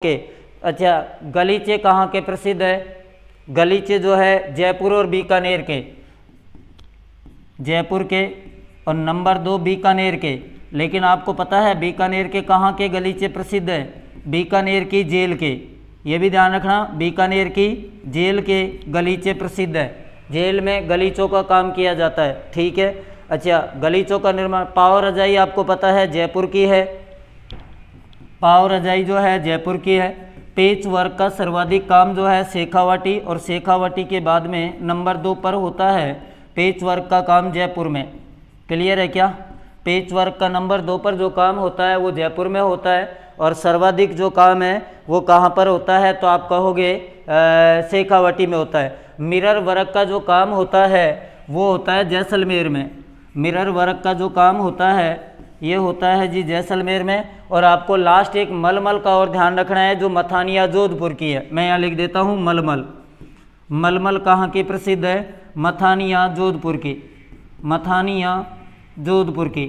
के। अच्छा, गलीचे कहाँ के प्रसिद्ध है? गलीचे जो है जयपुर और बीकानेर के, जयपुर के, और नंबर 2 बीकानेर के। लेकिन आपको पता है बीकानेर के कहाँ के गलीचे प्रसिद्ध है? बीकानेर की जेल के। ये भी ध्यान रखना, बीकानेर की जेल के गलीचे प्रसिद्ध है। जेल में गलीचों का काम किया जाता है, ठीक है। अच्छा, गलीचों का निर्माण, पाव रजाई आपको पता है जयपुर की है, पाव रजाई जो है जयपुर की है। पेच वर्क का सर्वाधिक काम जो है शेखावाटी, और शेखावाटी के बाद में नंबर 2 पर होता है पेच वर्क का काम जयपुर में। क्लियर है क्या? पेच वर्क का नंबर 2 पर जो काम होता है वो जयपुर में होता है, और सर्वाधिक जो काम है वो कहाँ पर होता है? तो आप कहोगे शेखावाटी में होता है। मिरर वर्क का जो काम होता है वो होता है जैसलमेर में। मिरर वर्क का जो काम होता है ये होता है जी जैसलमेर में। और आपको लास्ट एक मलमल का और ध्यान रखना है, जो मथानिया जोधपुर की है। मैं यहाँ लिख देता हूँ मलमल। मलमल कहाँ की प्रसिद्ध है? मथानिया जोधपुर की, मथानिया जोधपुर की।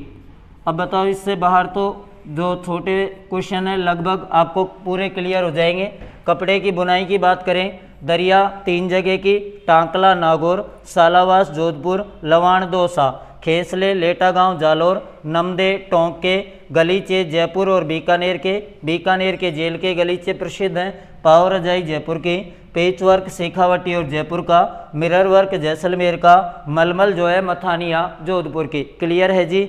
अब बताओ, इससे बाहर तो जो छोटे क्वेश्चन है लगभग आपको पूरे क्लियर हो जाएंगे। कपड़े की बुनाई की बात करें, दरिया 3 जगह की, टांकला नागौर, सालावास जोधपुर, लवाण दौसा, खेसले लेटा गांव जालोर, नमदे टोंक के, गलीचे जयपुर और बीकानेर के। बीकानेर के जेल के गलीचे प्रसिद्ध हैं। पाव रजाई जयपुर की, पेच वर्क शेखावाटी और जयपुर का, मिरर वर्क जैसलमेर का, मलमल जो है मथानिया जोधपुर की। क्लियर है जी?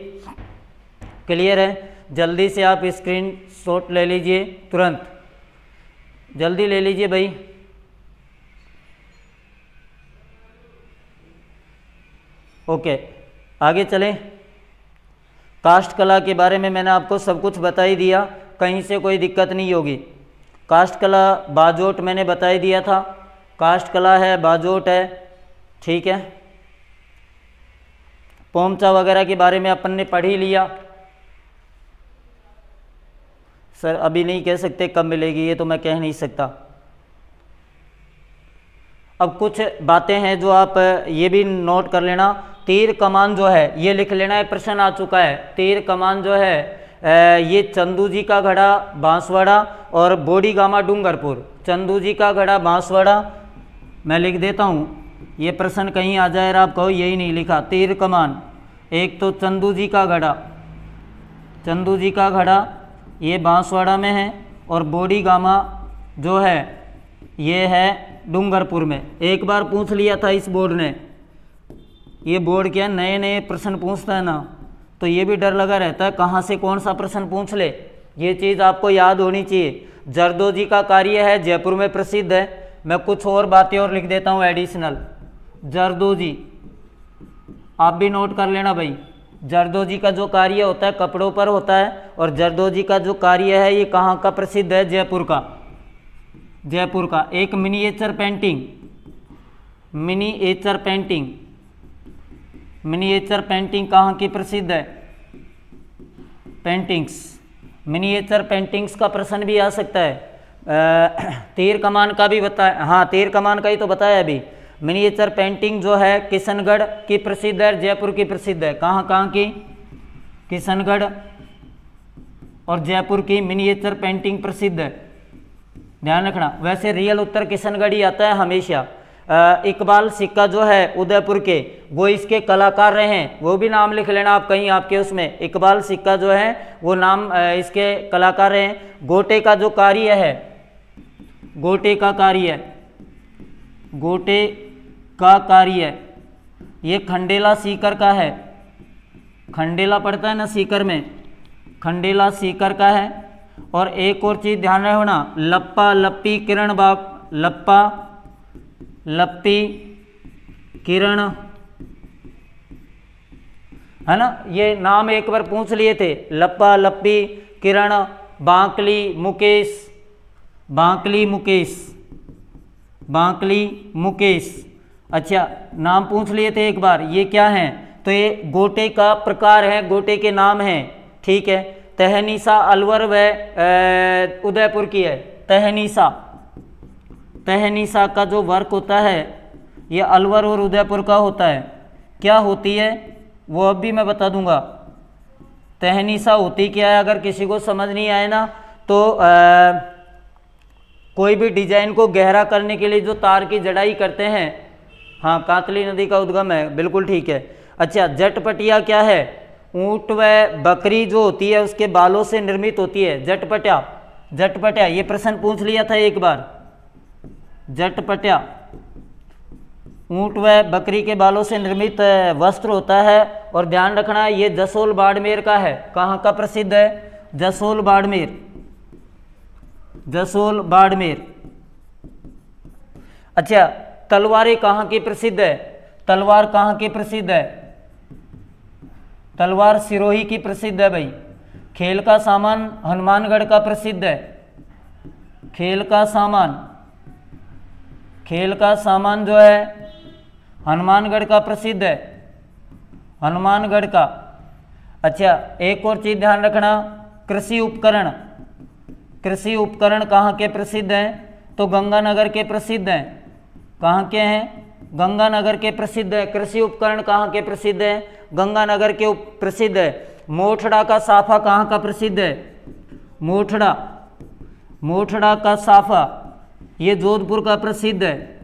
क्लियर है? जल्दी से आप स्क्रीन शॉट ले लीजिए, तुरंत जल्दी ले लीजिए भाई। ओके, आगे चलें। काष्ठ कला के बारे में मैंने आपको सब कुछ बता ही दिया, कहीं से कोई दिक्कत नहीं होगी। काष्ठ कला बाजोट मैंने बता ही दिया था, काष्ठ कला है, बाजोट है, ठीक है। पोमचा वगैरह के बारे में अपन ने पढ़ ही लिया। सर अभी नहीं कह सकते कब मिलेगी, ये तो मैं कह नहीं सकता। अब कुछ बातें हैं जो आप ये भी नोट कर लेना। तीर कमान जो है ये लिख लेना है, प्रश्न आ चुका है। तीर कमान जो है ये चंदू जी का गढ़ा बांसवाड़ा और बोडी गामा डूंगरपुर। चंदू जी का गढ़ा बांसवाड़ा मैं लिख देता हूँ, ये प्रश्न कहीं आ जाए आप कहो यही नहीं लिखा। तीर कमान एक तो चंदू जी का गढ़ा, चंदू जी का गढ़ा ये बांसवाड़ा में है, और बोडी गामा जो है ये है डूंगरपुर में। एक बार पूछ लिया था इस बोर्ड ने, ये बोर्ड क्या नए नए प्रश्न पूछता है ना, तो ये भी डर लगा रहता है कहाँ से कौन सा प्रश्न पूछ ले। ये चीज़ आपको याद होनी चाहिए। जरदोजी का कार्य है जयपुर में प्रसिद्ध है। मैं कुछ और बातें और लिख देता हूँ एडिशनल। जरदोजी आप भी नोट कर लेना भाई। जरदोजी का जो कार्य होता है कपड़ों पर होता है, और जरदोजी का जो कार्य है ये कहाँ का प्रसिद्ध है? जयपुर का, जयपुर का। एक miniature painting, miniature painting, miniature painting कहाँ की प्रसिद्ध है? पेंटिंग्स, मिनिएचर पेंटिंग्स का प्रश्न भी आ सकता है। तीर कमान का भी बताया, हाँ तीर कमान का ही तो बताया अभी। मिनिएचर पेंटिंग जो है किशनगढ़ की प्रसिद्ध है, जयपुर की प्रसिद्ध है। कहाँ कहाँ की? किशनगढ़ और जयपुर की मिनिएचर पेंटिंग प्रसिद्ध है, ध्यान रखना। वैसे रियल उत्तर किशनगढ़ ही आता है हमेशा। इकबाल सिक्का जो है उदयपुर के, वो इसके कलाकार रहे हैं, वो भी नाम लिख लेना आप कहीं आपके उसमें। इकबाल सिक्का जो है वो नाम इसके कलाकार रहे हैं। गोटे का जो कार्य है, गोटे का कार्य, गोटे का कार्य ये खंडेला सीकर का है। खंडेला पड़ता है ना सीकर में, खंडेला सीकर का है। और एक और चीज़ ध्यान रखना, लप्पा लप्पी किरण बाग, लप्पा लप्पी किरण है ना, ये नाम एक बार पूछ लिए थे। लप्पा लप्पी किरण, बांकली मुकेश, बांकली मुकेश, बांकली मुकेश। अच्छा, नाम पूछ लिए थे एक बार, ये क्या है? तो ये गोटे का प्रकार है, गोटे के नाम हैं, ठीक है। तहनीसा अलवर व उदयपुर की है। तहनीसा, तहनीसा का जो वर्क होता है ये अलवर और उदयपुर का होता है। क्या होती है वो अब भी मैं बता दूंगा। तहनीसा होती क्या है, अगर किसी को समझ नहीं आए ना तो कोई भी डिजाइन को गहरा करने के लिए जो तार की जड़ाई करते हैं, हाँ कातली नदी का उद्गम है, बिल्कुल ठीक है। अच्छा, जटपटिया क्या है? ऊंट व बकरी जो होती है उसके बालों से निर्मित होती है। जटपटिया, जटपटिया ये प्रश्न पूछ लिया था एक बार। जटपटिया ऊंट व बकरी के बालों से निर्मित वस्त्र होता है। और ध्यान रखना ये जसोल बाड़मेर का है। कहाँ का प्रसिद्ध है? जसोल बाड़मेर, जसोल बाड़मेर। अच्छा, तलवारें कहाँ की प्रसिद्ध है? तलवार कहाँ की प्रसिद्ध है? तलवार सिरोही की प्रसिद्ध है भाई। खेल का सामान हनुमानगढ़ का प्रसिद्ध है। खेल का सामान, खेल का सामान जो है हनुमानगढ़ का प्रसिद्ध है, हनुमानगढ़ का। अच्छा, एक और चीज ध्यान रखना, कृषि उपकरण, कृषि उपकरण कहाँ के प्रसिद्ध हैं? तो गंगानगर के प्रसिद्ध हैं। कहाँ के हैं? गंगानगर के प्रसिद्ध है। कृषि उपकरण कहाँ के प्रसिद्ध है? गंगानगर के प्रसिद्ध है। मोठड़ा का साफा कहाँ का प्रसिद्ध है? मोठड़ा, मोठड़ा का साफा ये जोधपुर का प्रसिद्ध है।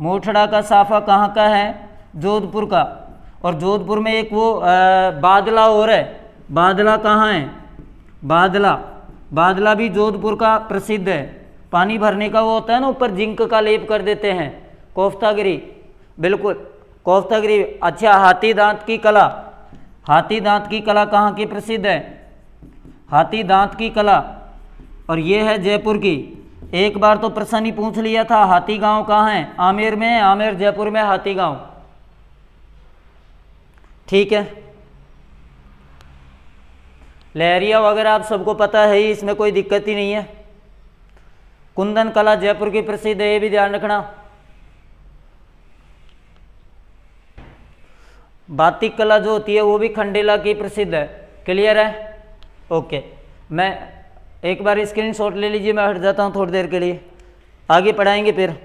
मोठड़ा का साफा कहाँ का है? जोधपुर का। और जोधपुर में एक वो बादला और है। बादला कहाँ है? बादला, बादला भी जोधपुर का प्रसिद्ध है। पानी भरने का वो होता है ना, ऊपर जिंक का लेप कर देते हैं, कोफ्तागिरी, बिल्कुल कोफ्तागिरी। अच्छा, हाथी दांत की कला, हाथी दांत की कला कहाँ की प्रसिद्ध है? हाथी दांत की कला, और ये है जयपुर की। एक बार तो प्रश्न ही पूछ लिया था, हाथी गांव कहाँ है? आमेर में है, आमेर जयपुर में हाथी गांव। ठीक है, लहरिया वगैरह आप सबको पता है ही, इसमें कोई दिक्कत ही नहीं है। कुंदन कला जयपुर की प्रसिद्ध है, ये भी ध्यान रखना। बातिक कला जो होती है वो भी खंडेला की प्रसिद्ध है। क्लियर है? ओके, मैं एक बार स्क्रीनशॉट ले लीजिए, मैं हट जाता हूँ थोड़ी देर के लिए, आगे पढ़ाएंगे फिर।